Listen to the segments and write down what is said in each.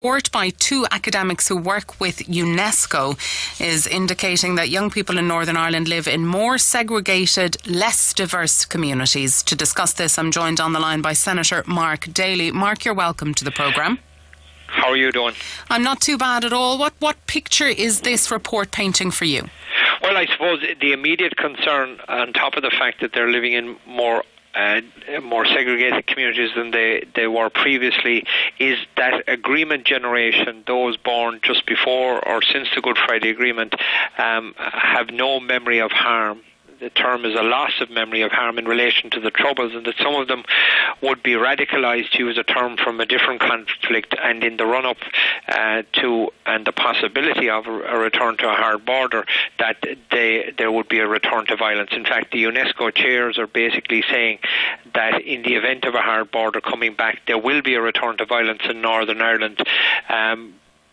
report by two academics who work with UNESCO is indicating that young people in Northern Ireland live in more segregated, less diverse communities. To discuss this, I'm joined on the line by Senator Mark Daly. Mark, you're welcome to the programme. How are you doing? I'm not too bad at all. What picture is this report painting for you? Well, I suppose the immediate concern, on top of the fact that they're living in more segregated communities than they were previously, is that agreement generation, those born just before or since the Good Friday Agreement, have no memory of harm. The term is a loss of memory of harm in relation to the Troubles, and that some of them would be radicalised, to use a term from a different conflict, and in the run-up to and the possibility of a return to a hard border, that there would be a return to violence. In fact, the UNESCO chairs are basically saying that in the event of a hard border coming back, there will be a return to violence in Northern Ireland,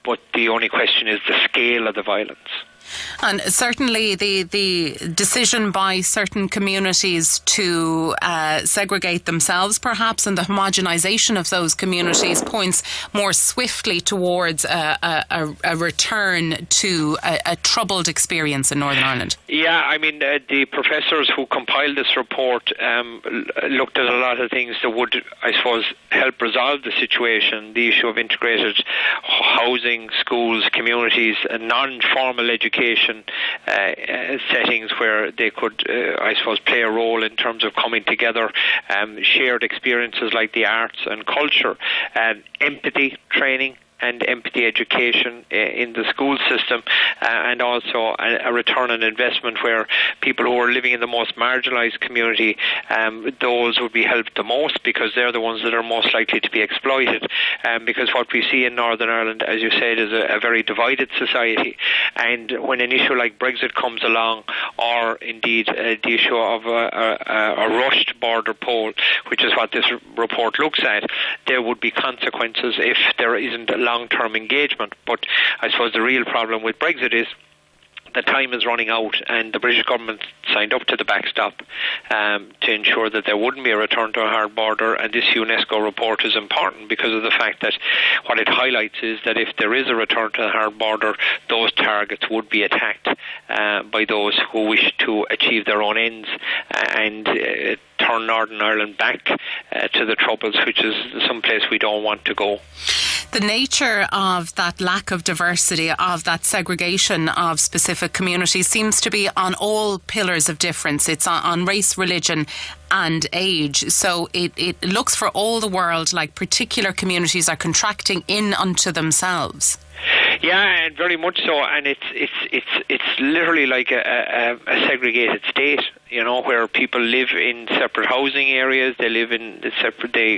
but the only question is the scale of the violence. And certainly the decision by certain communities to segregate themselves, perhaps, and the homogenisation of those communities points more swiftly towards a return to a troubled experience in Northern Ireland. Yeah, I mean, the professors who compiled this report looked at a lot of things that would, I suppose, help resolve the situation. The issue of integrated housing, schools, communities, and non-formal education settings where they could, I suppose, play a role in terms of coming together, shared experiences like the arts and culture, empathy training and empathy education in the school system, and also a return on investment where people who are living in the most marginalised community, those would be helped the most, because they're the ones that are most likely to be exploited, because what we see in Northern Ireland, as you said, is a very divided society, and when an issue like Brexit comes along, or indeed the issue of a rushed border poll, which is what this report looks at, there would be consequences if there isn't a long-term engagement. But I suppose the real problem with Brexit is the time is running out, and the British government signed up to the backstop to ensure that there wouldn't be a return to a hard border, and this UNESCO report is important because of the fact that what it highlights is that if there is a return to the hard border, those targets would be attacked by those who wish to achieve their own ends and turn Northern Ireland back to the Troubles, which is some place we don't want to go. The nature of that lack of diversity, of that segregation of specific communities, seems to be on all pillars of difference. It's on race, religion and age. So it looks for all the world like particular communities are contracting in unto themselves. Yeah, and very much so, and it's literally like a segregated state, you know, where people live in separate housing areas, they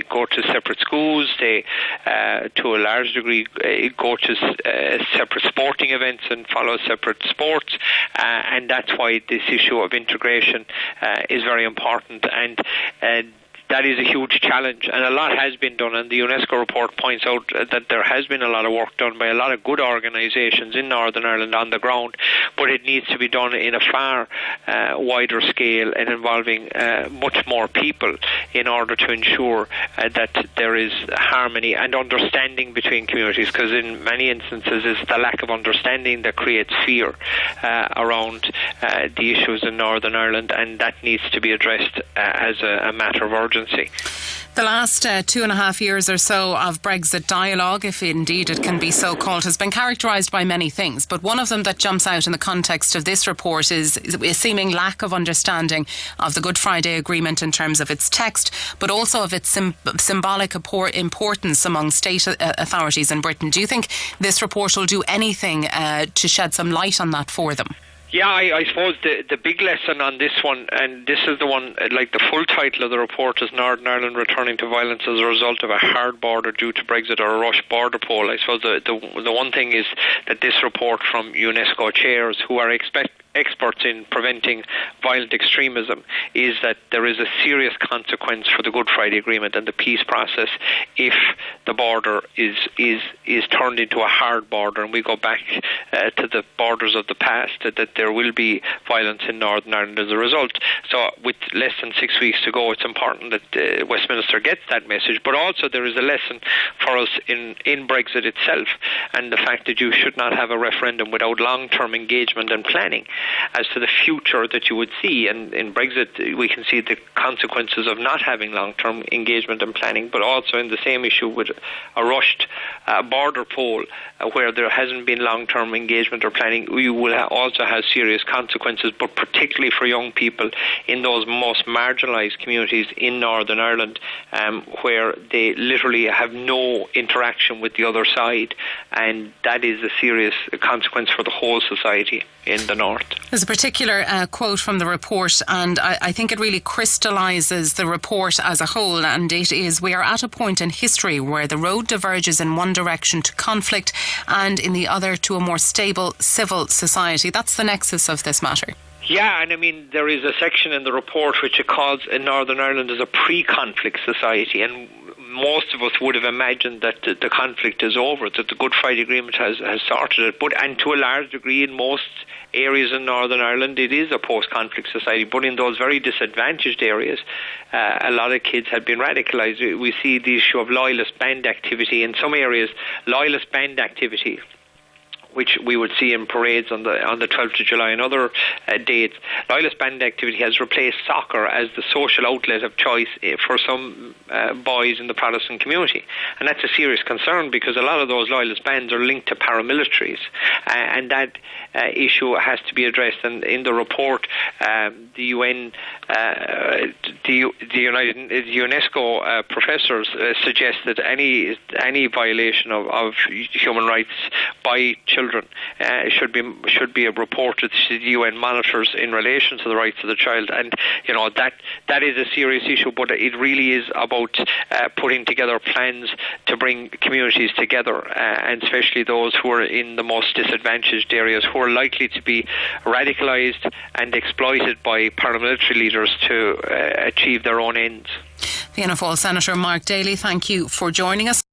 go to separate schools, they to a large degree go to separate sporting events and follow separate sports, and that's why this issue of integration is very important, and that is a huge challenge, and a lot has been done, and the UNESCO report points out that there has been a lot of work done by a lot of good organisations in Northern Ireland on the ground, but it needs to be done in a far wider scale and involving much more people in order to ensure that there is harmony and understanding between communities, because in many instances it's the lack of understanding that creates fear around the issues in Northern Ireland, and that needs to be addressed as a matter of urgency. The last 2.5 years or so of Brexit dialogue, if indeed it can be so called, has been characterised by many things. But one of them that jumps out in the context of this report is a seeming lack of understanding of the Good Friday Agreement in terms of its text, but also of its symbolic importance among state authorities in Britain. Do you think this report will do anything to shed some light on that for them? Yeah, I suppose the big lesson on this one, and this is the one, like the full title of the report is Northern Ireland Returning to Violence as a Result of a Hard Border Due to Brexit or a Rush Border Poll. I suppose the one thing is that this report from UNESCO chairs, who are expected experts in preventing violent extremism is that there is a serious consequence for the Good Friday Agreement and the peace process if the border is turned into a hard border, and we go back to the borders of the past, that there will be violence in Northern Ireland as a result. So with less than 6 weeks to go, it's important that Westminster gets that message, but also there is a lesson for us in Brexit itself, and the fact that you should not have a referendum without long-term engagement and planning as to the future that you would see. And in Brexit, we can see the consequences of not having long-term engagement and planning, but also in the same issue with a rushed border poll where there hasn't been long-term engagement or planning, we will also have serious consequences, but particularly for young people in those most marginalised communities in Northern Ireland, where they literally have no interaction with the other side, and that is a serious consequence for the whole society in the north. There's a particular quote from the report, and I think it really crystallises the report as a whole, and it is: "We are at a point in history where the road diverges in one direction to conflict and in the other to a more stable civil society." That's the nexus of this matter. Yeah, and I mean, there is a section in the report which it calls Northern Ireland as a pre-conflict society, and most of us would have imagined that the conflict is over, that the Good Friday Agreement has sorted it. And to a large degree, in most areas in Northern Ireland, it is a post-conflict society. But in those very disadvantaged areas, a lot of kids had been radicalised. We see the issue of loyalist band activity. In some areas, loyalist band activity, which we would see in parades on the 12th of July and other dates, loyalist band activity has replaced soccer as the social outlet of choice for some boys in the Protestant community. And that's a serious concern, because a lot of those loyalist bands are linked to paramilitaries, and that issue has to be addressed. And in the report, the UN, the UNESCO professors suggest that any violation of human rights by children should be reported to the UN monitors in relation to the rights of the child. And you know, that is a serious issue, but it really is about putting together plans to bring communities together, and especially those who are in the most disadvantaged areas, who are likely to be radicalised and exploited by paramilitary leaders to achieve their own ends. Fianna Fáil Senator Mark Daly, thank you for joining us.